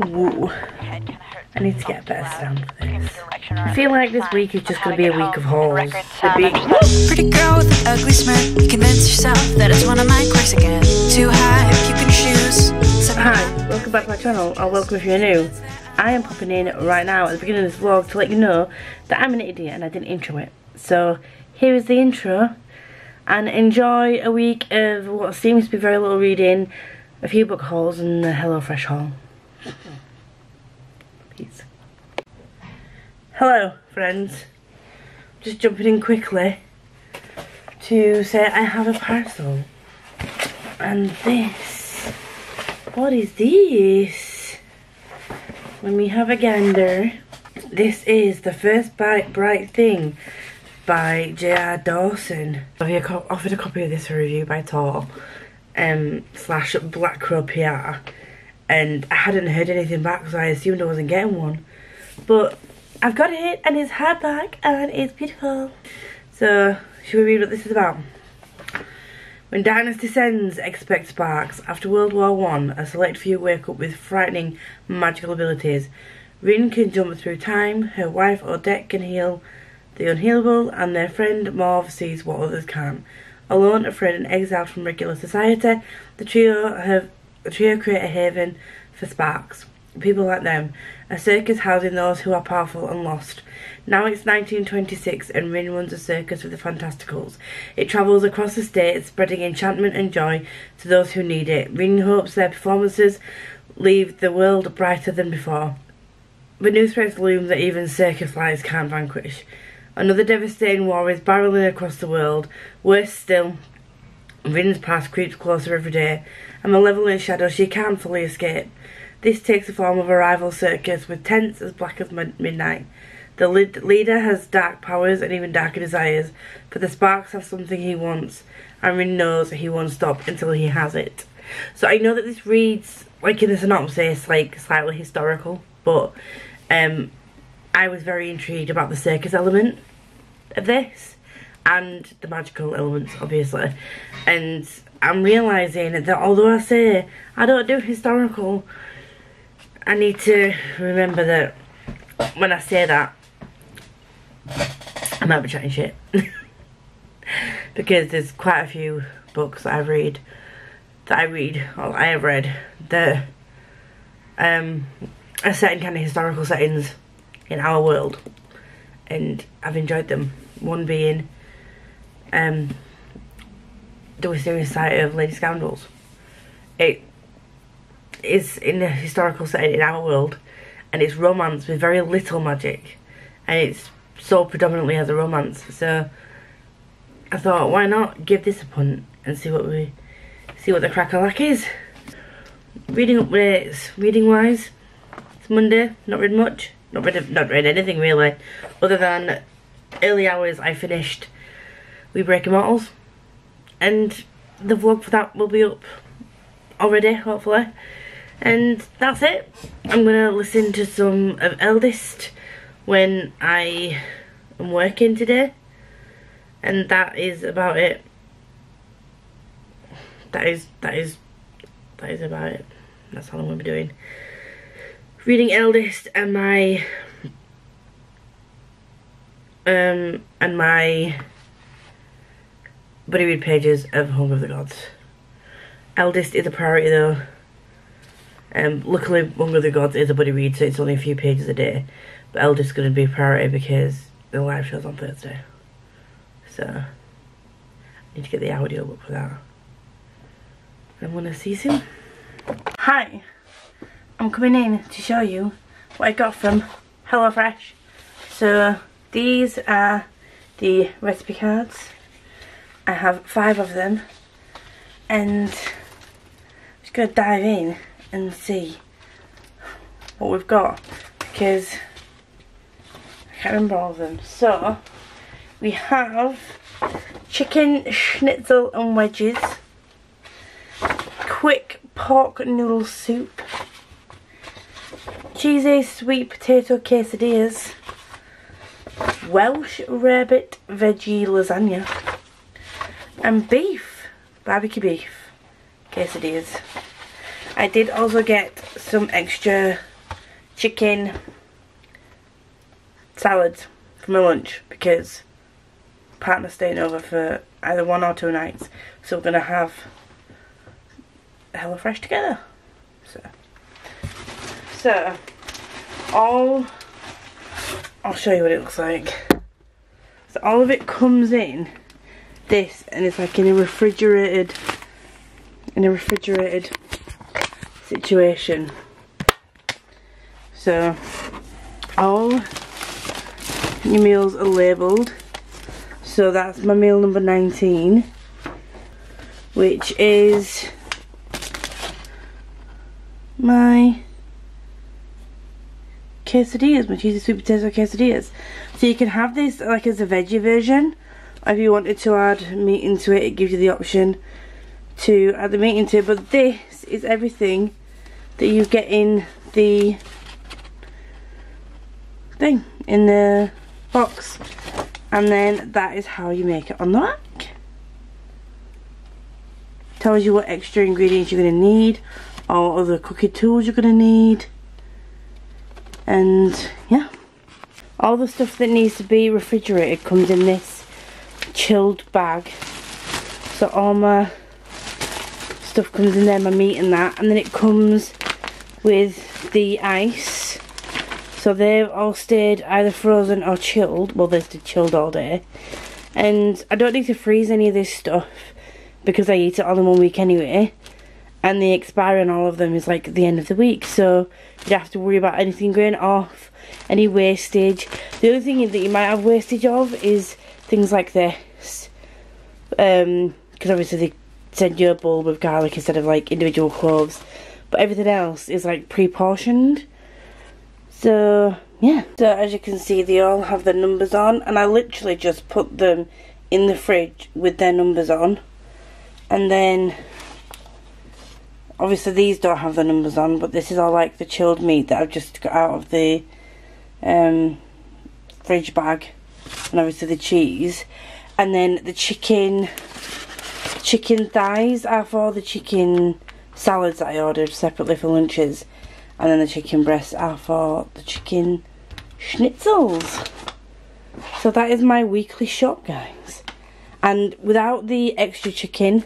Woo. I need to get a better sound for this. I feel like this week is just going to be a week of hauls. Pretty girl with an ugly smirk, you convince yourself that it's one of my quirks again. Too high, keeping shoes. Hi, welcome back to my channel, or welcome if you're new. I am popping in right now at the beginning of this vlog to let you know that I'm an idiot and I didn't intro it. So here is the intro, and enjoy a week of what seems to be very little reading, a few book hauls and a HelloFresh haul. Peace. Hello friends, just jumping in quickly to say I have a parcel, and this, what is this? Let me have a gander. This is The First Bright Thing by J.R. Dawson. I offered a copy of this for review by Tor slash Black Crow PR, and I hadn't heard anything back, so I assumed I wasn't getting one. But I've got it, and it's hardback, and it's beautiful. So, should we read what this is about? When darkness descends, expect sparks. After World War I, a select few wake up with frightening magical abilities. Rin can jump through time, her wife Odette can heal the unhealable, and their friend Morv sees what others can't. Alone, afraid, and exiled from regular society, the trio create a haven for sparks. People like them, a circus housing those who are powerful and lost. Now it's 1926 and Rin runs a circus with the Fantasticals. It travels across the state, spreading enchantment and joy to those who need it. Rin hopes their performances leave the world brighter than before. But new threats loom that even circus lights can't vanquish. Another devastating war is barreling across the world. Worse still, Rin's past creeps closer every day, a malevolent shadow she can't fully escape. This takes the form of a rival circus with tents as black as midnight. The leader has dark powers and even darker desires, but the sparks have something he wants, and Rin knows he won't stop until he has it. So I know that this reads, like in the synopsis, like slightly historical, but I was very intrigued about the circus element of this, and the magical elements, obviously. And I'm realising that although I say I don't do historical, I need to remember that when I say that, I might be chatting shit. Because there's quite a few books that I have read, that are set in kind of historical settings in our world, and I've enjoyed them. One being The Mysterious Side of Lady Scoundrels. It is in a historical setting in our world, and it's romance with very little magic, and it's sold predominantly as a romance. So I thought, why not give this a punt and see what the crack-a-lack is. Reading updates, reading wise, it's Monday, not read much. Not read anything really, other than early hours I finished We Break Immortals, and the vlog for that will be up already, hopefully. And that's it. I'm gonna listen to some of Eldest when I am working today, and that is about it. That is about it. That's all I'm gonna be doing. Reading Eldest and my buddy read pages of Hunger of the Gods. Eldest is a priority though. Luckily Hunger of the Gods is a buddy read, so it's only a few pages a day. But Eldest is going to be a priority because the live show's on Thursday. So I need to get the audio up for that. I'm gonna see you soon. Hi. I'm coming in to show you what I got from HelloFresh. So these are the recipe cards. I have 5 of them, and I'm just going to dive in and see what we've got, because I can't remember all of them. So we have chicken schnitzel and wedges, quick pork noodle soup, cheesy sweet potato quesadillas, Welsh rarebit veggie lasagna, and beef, barbecue beef quesadillas. I did also get some extra chicken salads for my lunch because partner's staying over for either 1 or 2 nights, so we're gonna have HelloFresh together. So I'll show you what it looks like. So all of it comes in this, and it's like in a refrigerated situation. So all your meals are labelled. So that's my meal number 19, which is my quesadillas, my cheesy sweet potato quesadillas. So you can have this like as a veggie version, or if you wanted to add meat into it, it gives you the option to add the meat into it. But this is everything that you get in the thing, in the box, and then that is how you make it on the back. Tells you what extra ingredients you're going to need, or other cooking tools you're going to need, and yeah, all the stuff that needs to be refrigerated comes in this chilled bag. So all my stuff comes in there, my meat and that, and then it comes with the ice. So they've all stayed either frozen or chilled. Well, they've stayed chilled all day. And I don't need to freeze any of this stuff because I eat it all in 1 week anyway. And the expiry on all of them is like the end of the week. So you don't have to worry about anything going off, any wastage. The other thing that you might have wastage of is things like this. Because obviously they send you a bowl with garlic instead of like individual cloves. But everything else is like pre-portioned. So yeah, so as you can see, they all have their numbers on, and I literally just put them in the fridge with their numbers on. And then obviously these don't have the numbers on, but this is all like the chilled meat that I've just got out of the fridge bag, and obviously the cheese. And then the chicken thighs are for the chicken salads that I ordered separately for lunches. And then the chicken breasts are for the chicken schnitzels. So that is my weekly shop, guys. And without the extra chicken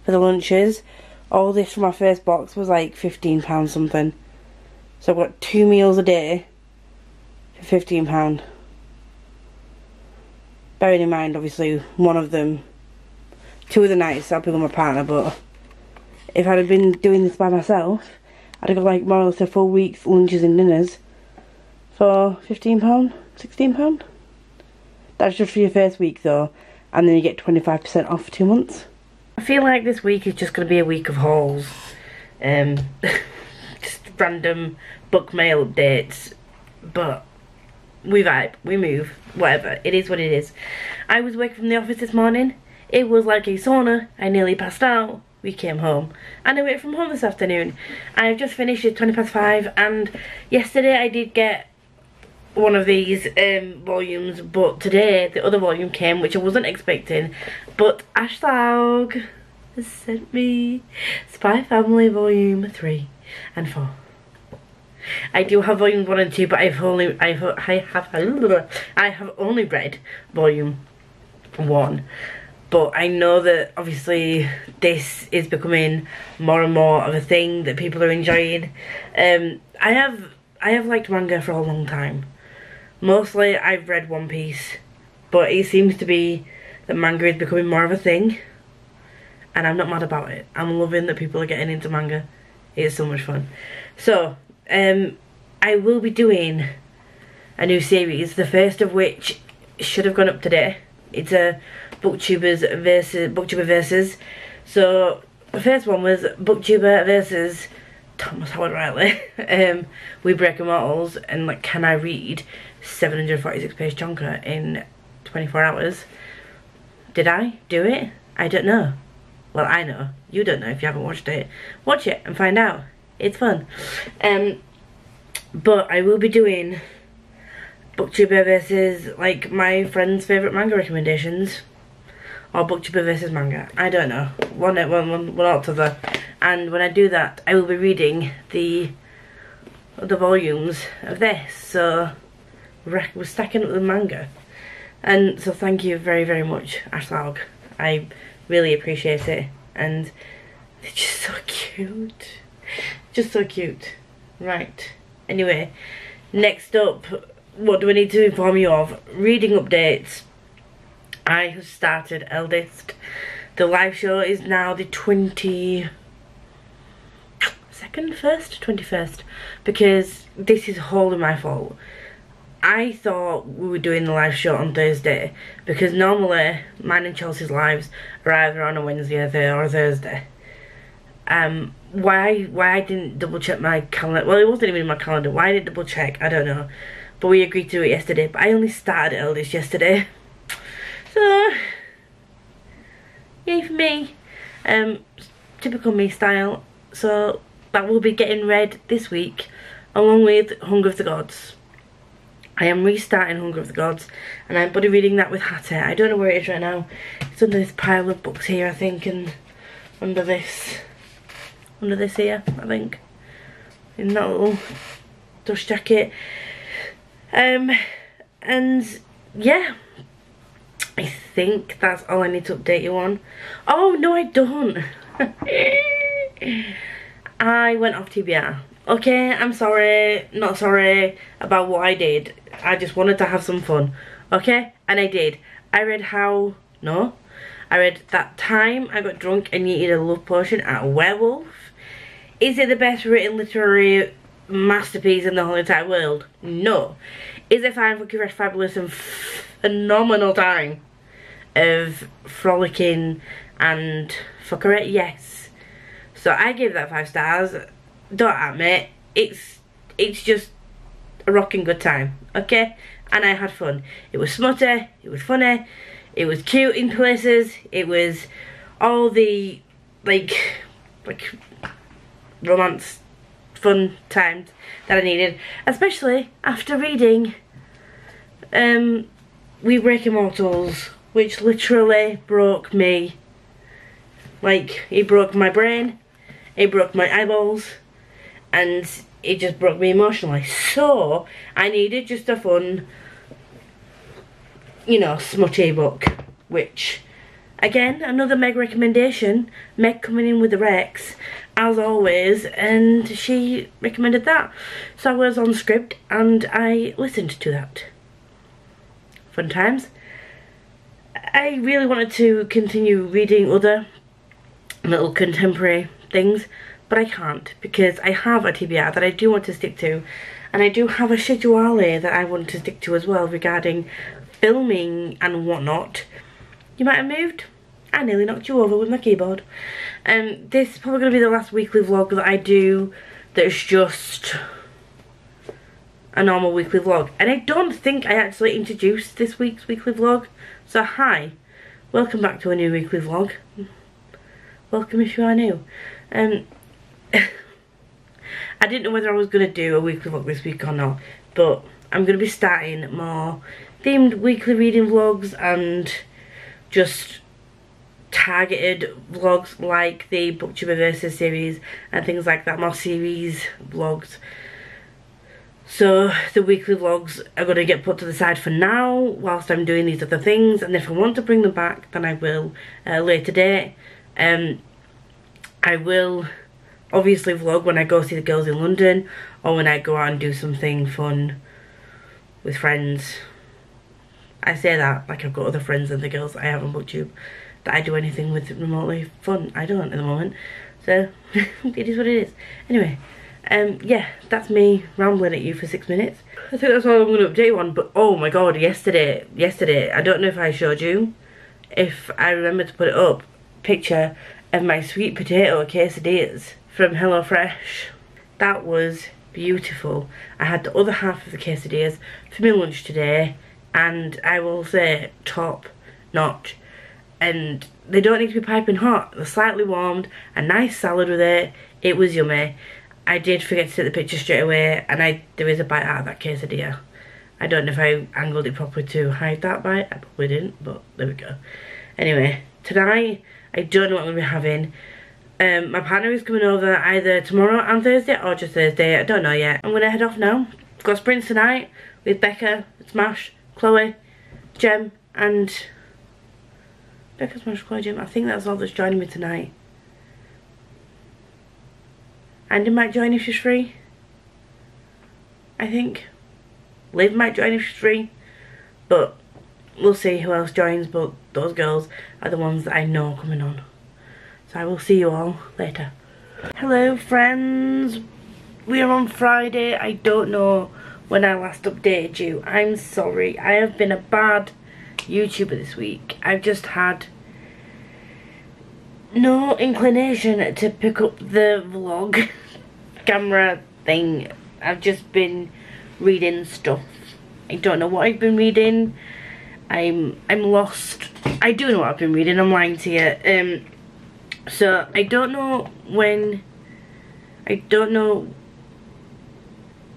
for the lunches, all this for my first box was like £15 something. So I've got 2 meals a day for £15. Bearing in mind, obviously, one of them, 2 of the nights I'll be with my partner, but if I'd have been doing this by myself, I'd have got like more or less a full week's lunches and dinners for £15, £16. That's just for your first week though, and then you get 25% off for 2 months. I feel like this week is just going to be a week of hauls. Just random book mail updates, but we vibe, we move, whatever. It is what it is. I was working from the office this morning. It was like a sauna. I nearly passed out. We came home and I worked from home this afternoon. I've just finished at 5:20, and yesterday I did get one of these volumes, but today the other volume came, which I wasn't expecting, but Ashlog has sent me Spy Family volume 3 and 4. I do have volumes 1 and 2, but I have only read volume 1. But I know that obviously this is becoming more and more of a thing that people are enjoying. I have liked manga for a long time. Mostly I've read One Piece, but it seems to be that manga is becoming more of a thing, and I'm not mad about it. I'm loving that people are getting into manga. It's so much fun. So I will be doing a new series, the first of which should have gone up today. It's a Booktuber versus. So the first one was Booktuber versus Thomas Howard Riley. We Break Immortals, and like, can I read 746 page chonka in 24 hours? Did I do it? I don't know. Well, I know. You don't know if you haven't watched it. Watch it and find out. It's fun. But I will be doing Booktuber versus like my friend's favourite manga recommendations, or Booktuber versus manga. I don't know. One or t'other. And when I do that, I will be reading the the volumes of this, so we're stacking up the manga. And so thank you very, very much, Ashlog. I really appreciate it, and they're just so cute. Just so cute. Right, anyway, next up, what do I need to inform you of? Reading updates. I have started Eldest. The live show is now the 21st, because this is wholly my fault. I thought we were doing the live show on Thursday, because normally mine and Chelsea's lives are either on a Wednesday or a Thursday. Why I didn't double check my calendar, well, it wasn't even in my calendar, why I didn't double check, I don't know. But we agreed to do it yesterday, but I only started Eldest yesterday. So, yay for me. Typical me style. So, that will be getting read this week, along with Hunger of the Gods. I am restarting Hunger of the Gods, and I'm buddy reading that with Hatter. I don't know where it is right now. It's under this pile of books here, I think, and under this here, I think, in that little dust jacket. And yeah, I think that's all I need to update you on. Oh no, I don't. I went off TBR. Okay, I'm sorry, not sorry about what I did. I just wanted to have some fun, okay? And I did. I read That Time I Got Drunk and Eated a Love Potion at a Werewolf. Is it the best written literary masterpiece in the whole entire world? No. Is it fine, fucking red, fabulous and phenomenal time of frolicking and fuckery? Yes. So I gave that 5 stars. Don't at me. It's just a rocking good time, okay? And I had fun. It was smutty, it was funny, it was cute in places, it was all the like romance fun times that I needed, especially after reading We Break Immortals, which literally broke me. Like, it broke my brain, it broke my eyeballs, and it just broke me emotionally. So I needed just a fun, you know, smutty book, which again, another Meg recommendation. Meg coming in with the Rex as always, and she recommended that, so I was on Scribd and I listened to that. Fun times. I really wanted to continue reading other little contemporary things, but I can't, because I have a TBR that I do want to stick to, and I do have a schedule that I want to stick to as well regarding filming and whatnot. You might have moved. I nearly knocked you over with my keyboard. This is probably going to be the last weekly vlog that I do that's just a normal weekly vlog. And I don't think I actually introduced this week's weekly vlog. So hi, welcome back to a new weekly vlog. Welcome if you are new. I didn't know whether I was going to do a weekly vlog this week or not, but I'm going to be starting more themed weekly reading vlogs and just targeted vlogs like the Booktube Versus series and things like that, more series vlogs. So the weekly vlogs are going to get put to the side for now whilst I'm doing these other things, and if I want to bring them back then I will at a later date. I will obviously vlog when I go see the girls in London, or when I go out and do something fun with friends. I say that like I've got other friends than the girls that I have on Booktube that I do anything with remotely fun. I don't at the moment, so it is what it is. Anyway, yeah, that's me rambling at you for 6 minutes. I think that's all I'm going to update you on. But oh my god, yesterday, I don't know if I showed you, if I remember to put it up, picture of my sweet potato quesadillas from HelloFresh. That was beautiful. I had the other half of the quesadillas for my lunch today, and I will say top notch. And they don't need to be piping hot. They're slightly warmed, a nice salad with it. It was yummy. I did forget to take the picture straight away, and there is a bite out of that quesadilla. I don't know if I angled it properly to hide that bite. I probably didn't, but there we go. Anyway, tonight I don't know what I'm going to be having. My partner is coming over either tomorrow and Thursday or just Thursday, I don't know yet. I'm gonna head off now. I've got sprints tonight with Becca, Smash, Chloe, Jem, and Becca, Smash, Chloe, Jem. I think that's all that's joining me tonight. Andy might join if she's free. I think. Liv might join if she's free. But we'll see who else joins, but those girls are the ones that I know are coming on. So I will see you all later. Hello friends. We are on Friday. I don't know when I last updated you. I'm sorry. I have been a bad YouTuber this week. I've just had no inclination to pick up the vlog camera thing. I've just been reading stuff. I don't know what I've been reading. I'm lost. I do know what I've been reading. I'm lying to you. So I don't know when. I don't know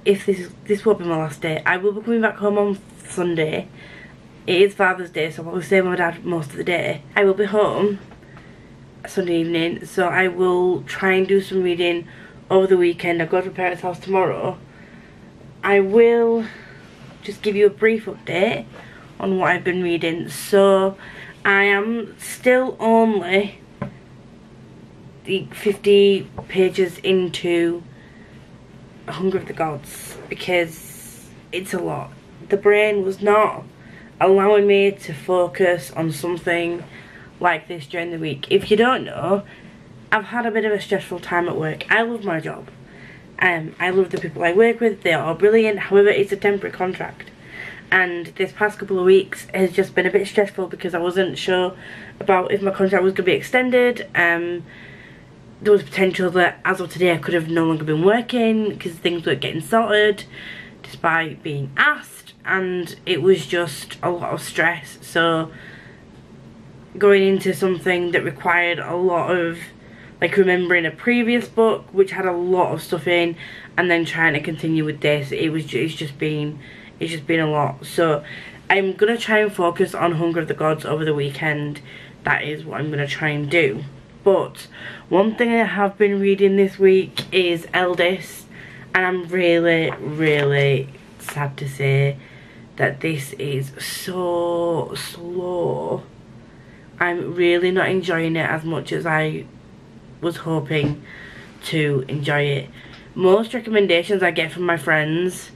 if this will be my last day. I will be coming back home on Sunday. It is Father's Day, so I'll stay with my dad most of the day. I will be home Sunday evening, so I will try and do some reading over the weekend. I'll go to my parents' house tomorrow. I will just give you a brief update on what I've been reading. So I am still only the 50 pages into Hunger of the Gods because it's a lot. The brain was not allowing me to focus on something like this during the week. If you don't know, I've had a bit of a stressful time at work. I love my job. I love the people I work with. They are all brilliant. However, it's a temporary contract. And this past couple of weeks has just been a bit stressful because I wasn't sure about if my contract was going to be extended. There was potential that as of today I could have no longer been working because things weren't getting sorted despite being asked, and it was just a lot of stress. So going into something that required a lot of like remembering a previous book which had a lot of stuff in and then trying to continue with this, it's just been a lot. So I'm gonna try and focus on Hunger of the Gods over the weekend. That is what I'm gonna try and do. But one thing I have been reading this week is Eldest, and I'm really sad to say that this is so slow. I'm really not enjoying it as much as I was hoping to enjoy it. Most recommendations I get from my friends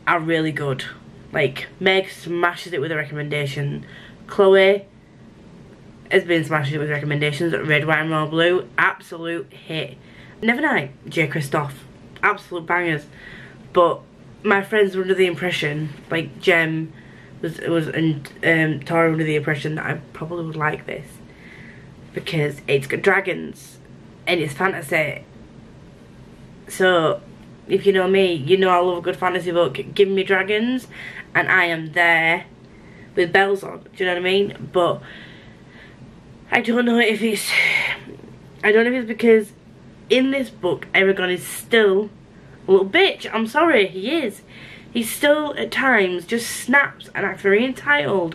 are really good. Like Meg smashes it with a recommendation. Chloe has been smashing it with recommendations. Red, White and Royal Blue, absolute hit. Nevernight, J. Christoph, absolute bangers. But my friends were under the impression, like Jem and Tori were under the impression that I probably would like this because it's got dragons and it's fantasy. So if you know me, you know I love a good fantasy book. Give me dragons and I am there with bells on. Do you know what I mean? But I don't know if it's because in this book Eragon is still a little bitch. I'm sorry, he is. He still at times just snaps and acts very entitled,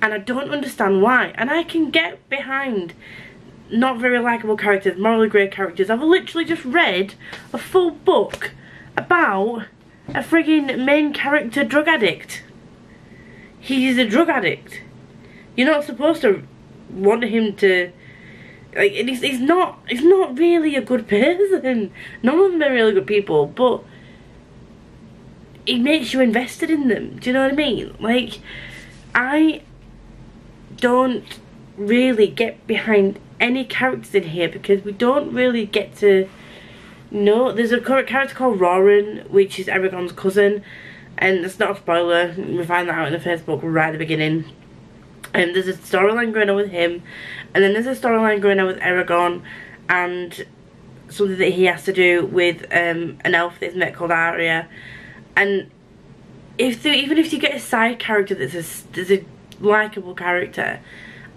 and I don't understand why. And I can get behind not very likeable characters, morally grey characters. I've literally just read a full book about a frigging main character drug addict. He's a drug addict. You're not supposed to want him to, like, he's not really a good person. None of them are really good people, but it makes you invested in them. Do you know what I mean? Like, I don't really get behind any characters in here because we don't really get to know. There's a character called Roran, which is Eragon's cousin, and it's not a spoiler. We find that out in the first book right at the beginning. And there's a storyline going on with him, and then there's a storyline going on with Eragon, and something that he has to do with an elf that's met called Arya. And even if you get a side character that's a likeable character,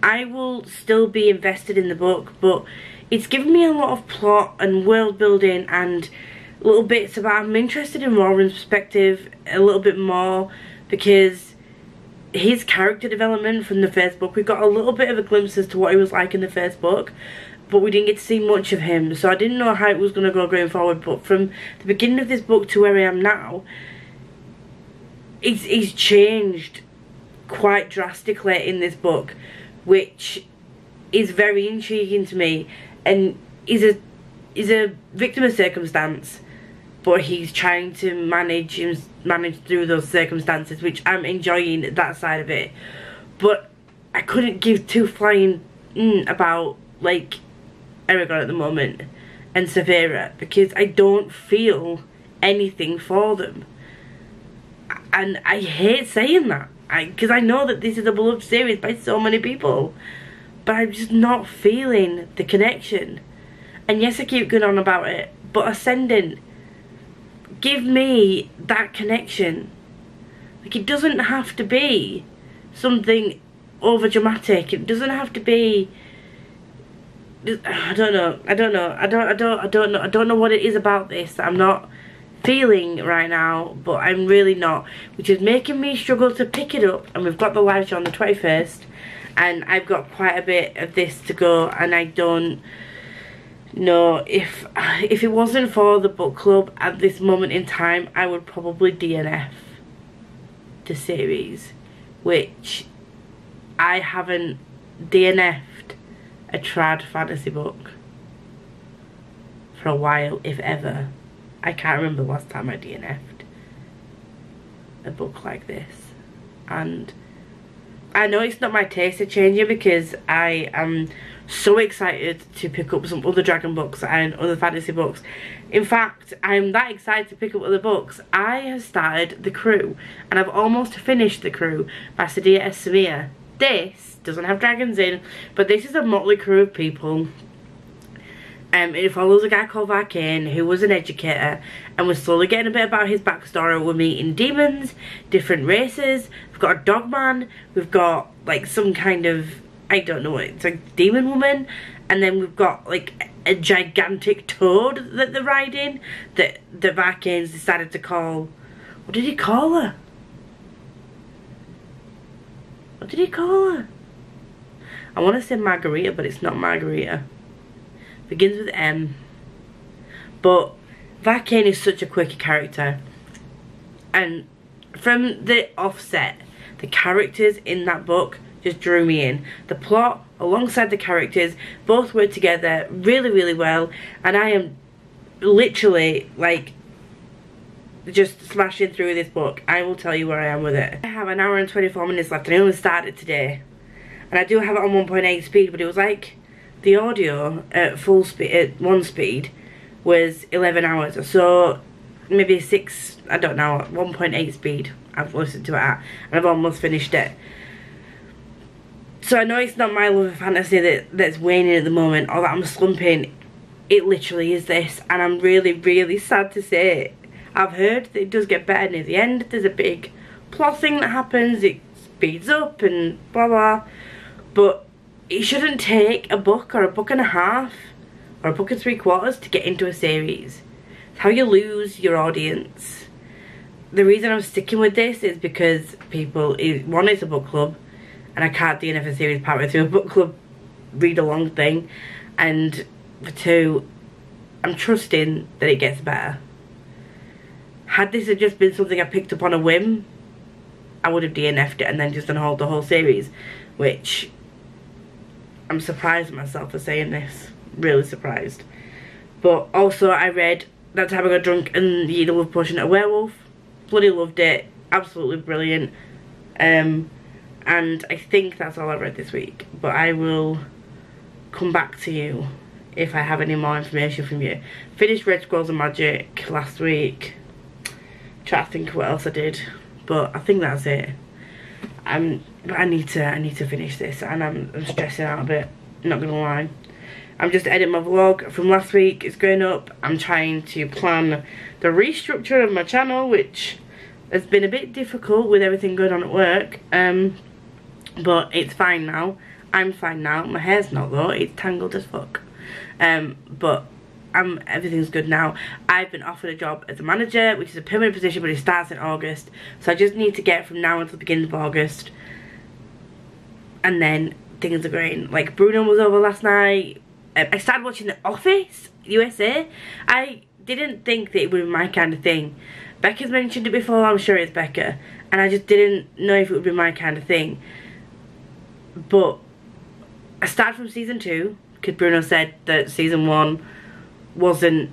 I will still be invested in the book. But it's given me a lot of plot and world building and little bits about. I'm interested in Roran's perspective a little bit more because his character development from the first book, we got a little bit of a glimpse as to what he was like in the first book, but we didn't get to see much of him, so I didn't know how it was going to go going forward. But from the beginning of this book to where I am now, he's changed quite drastically in this book, which is very intriguing to me. And he's a victim of circumstance, but he's trying to manage through those circumstances, which I'm enjoying that side of it. But I couldn't give two flying about like Eragon at the moment and Severa, because I don't feel anything for them. And I hate saying that, because I know that this is a beloved series by so many people, but I'm just not feeling the connection. And yes, I keep going on about it, but Ascendant, give me that connection. Like, it doesn't have to be something over dramatic. It doesn't have to be, I don't know what it is about this that I'm not feeling right now, but I'm really not, which is making me struggle to pick it up. And we've got the live show on the 21st, and I've got quite a bit of this to go, and I don't know if it wasn't for the book club at this moment in time, I would probably DNF the series, which I haven't DNF'd a trad fantasy book for a while, if ever. I can't remember the last time I DNF'd a book like this. And I know it's not my taste of changing, because I am so excited to pick up some other dragon books and other fantasy books. In fact, I'm that excited to pick up other books. I have started The Crew, and I've almost finished The Crew by Sadia S. Samir. This doesn't have dragons in, but this is a motley crew of people. It follows a guy called Varkane, who was an educator, and we're slowly getting a bit about his backstory. We're meeting demons, different races, we've got a dog man, we've got like some kind of, I don't know what, it's like demon woman, and then we've got like a gigantic toad that they're riding, that Varkane's decided to call, what did he call her? What did he call her? I want to say Margarita, but it's not Margarita. Begins with M. But Varkane is such a quirky character, and from the offset, the characters in that book just drew me in. The plot alongside the characters both work together really, really well, and I am literally like just smashing through this book. I will tell you where I am with it. I have an hour and 24 minutes left, and I only started today, and I do have it on 1.8 speed, but it was like the audio at full speed, at 1 speed, was 11 hours, so maybe 6, I don't know, 1.8 speed I've listened to it at, and I've almost finished it. So I know it's not my love of fantasy that's waning at the moment, or that I'm slumping. It literally is this, and I'm really, really sad to say it. I've heard that it does get better near the end. There's a big plot thing that happens, it speeds up and blah blah, but it shouldn't take a book or a book and a half or a book and 3/4 to get into a series. It's how you lose your audience. The reason I'm sticking with this is because one, it's a book club, and I can't DNF a series partway through a book club read-along thing, and for two, I'm trusting that it gets better. Had this had just been something I picked up on a whim, I would have DNF'd it and then just unhauled the whole series, which I'm surprised at myself for saying this. Really surprised. But also, I read That Time I Got Drunk and the Love Potion at Werewolf. Bloody loved it. Absolutely brilliant. And I think that's all I've read this week. But I will come back to you if I have any more information from you. Finished Red Scrolls of Magic last week. Try to think what else I did. But I think that's it. But I need to finish this, and I'm stressing out a bit, not gonna lie. I'm just editing my vlog from last week. It's going up. I'm trying to plan the restructure of my channel, which has been a bit difficult with everything going on at work. But it's fine now. I'm fine now. My hair's not though. It's tangled as fuck. But everything's good now. I've been offered a job as a manager, which is a permanent position, but it starts in August. So I just need to get from now until the beginning of August, and then things are great. Like, Bruno was over last night. I started watching The Office USA. I didn't think that it would be my kind of thing. Becca's mentioned it before, I'm sure it's Becca, and I just didn't know if it would be my kind of thing. But I started from season 2 because Bruno said that season 1 wasn't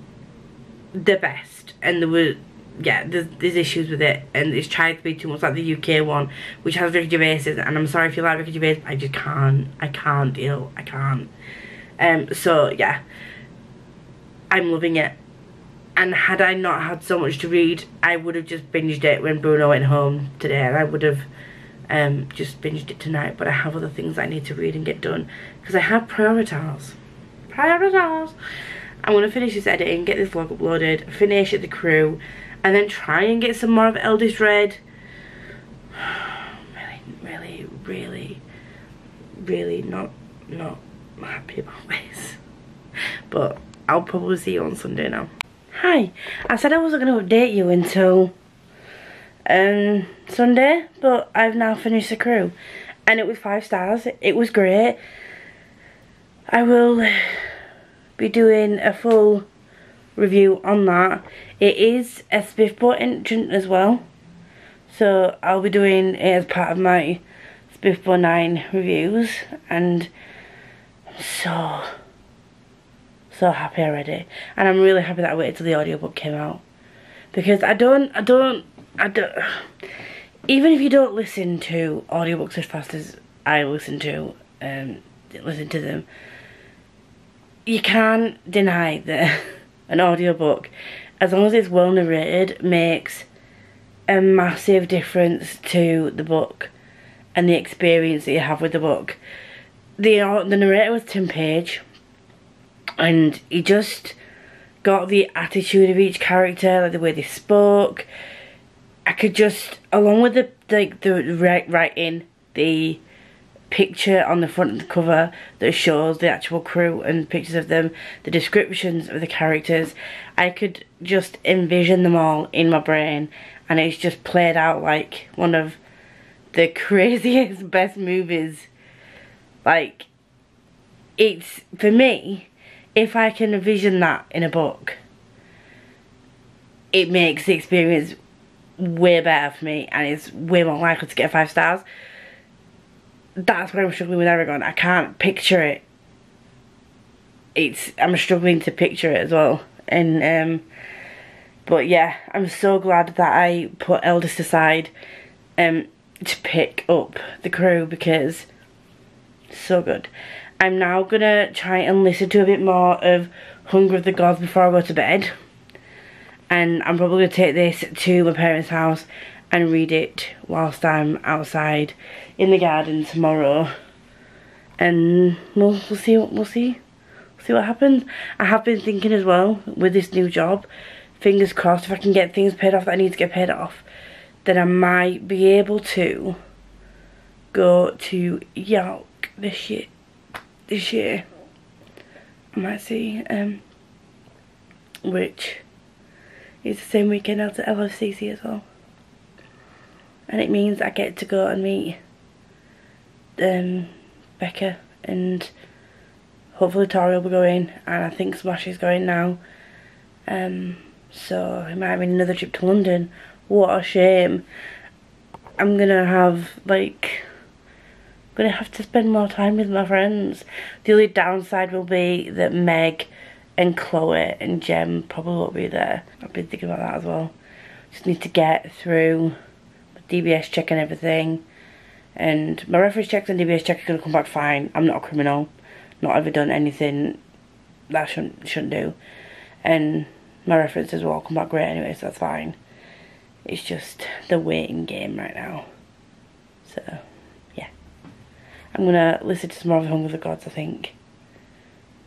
the best, and there were, yeah, there's issues with it, and it's tried to be too much like the UK one, which has Ricky Gervais, and I'm sorry if you like Ricky Gervais, I just can't. I can't deal. I can't. So yeah, I'm loving it. And had I not had so much to read, I would have just binged it when Bruno went home today, and I would have just binged it tonight. But I have other things I need to read and get done because I have priorities. I'm gonna finish this editing, get this vlog uploaded, finish at the crew, and then try and get some more of Eldest read. Really not happy about this. But I'll probably see you on Sunday now. Hi, I said I wasn't going to update you until Sunday, but I've now finished the crew, and it was 5 stars. It was great. I will be doing a full review on that. It is a Scribd entrant as well, so I'll be doing it as part of my Scribd 9 reviews, and I'm so happy I read it, and I'm really happy that I waited till the audiobook came out, because I don't even if you don't listen to audiobooks as fast as I listen to them, you can't deny that an audiobook, as long as it's well narrated, makes a massive difference to the book and the experience that you have with the book. The narrator was Tim Page, and he just got the attitude of each character, like the way they spoke. I could just, along with the writing, the picture on the front of the cover that shows the actual crew and pictures of them, the descriptions of the characters, I could just envision them all in my brain, and it's just played out like one of the craziest, best movies. Like, it's, for me, if I can envision that in a book, it makes the experience way better for me, and it's way more likely to get 5 stars. That's what I'm struggling with Aragon. I can't picture it. I'm struggling to picture it as well. And but yeah, I'm so glad that I put Eldest aside to pick up the crew, because it's so good. I'm now gonna try and listen to a bit more of Hunger of the Gods before I go to bed, and I'm probably gonna take this to my parents' house and read it whilst I'm outside in the garden tomorrow, and we'll see what happens. I have been thinking as well, with this new job, fingers crossed, if I can get things paid off that I need to get paid off, then I might be able to go to York this year. I might see, which is the same weekend out at LFCC as well. And it means I get to go and meet Becca, and hopefully Tori will be going, and I think Smash is going now. So I might have another trip to London. What a shame. I'm gonna have to spend more time with my friends. The only downside will be that Meg and Chloe and Jem probably won't be there. I've been thinking about that as well. Just need to get through DBS check and everything, and my reference checks and DBS check are going to come back fine. I'm not a criminal, not ever done anything that I shouldn't do, and my references will all come back great anyway, so that's fine. It's just the waiting game right now. So yeah, I'm going to listen to some more of Hunger of the Gods, I think.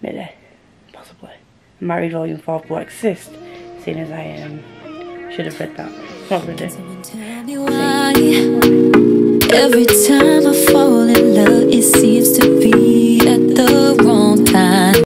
Maybe, possibly. I might read volume 4 of Black Cyst, seeing as I should have read that. Not really. Tell me why every time I fall in love, it seems to be at the wrong time.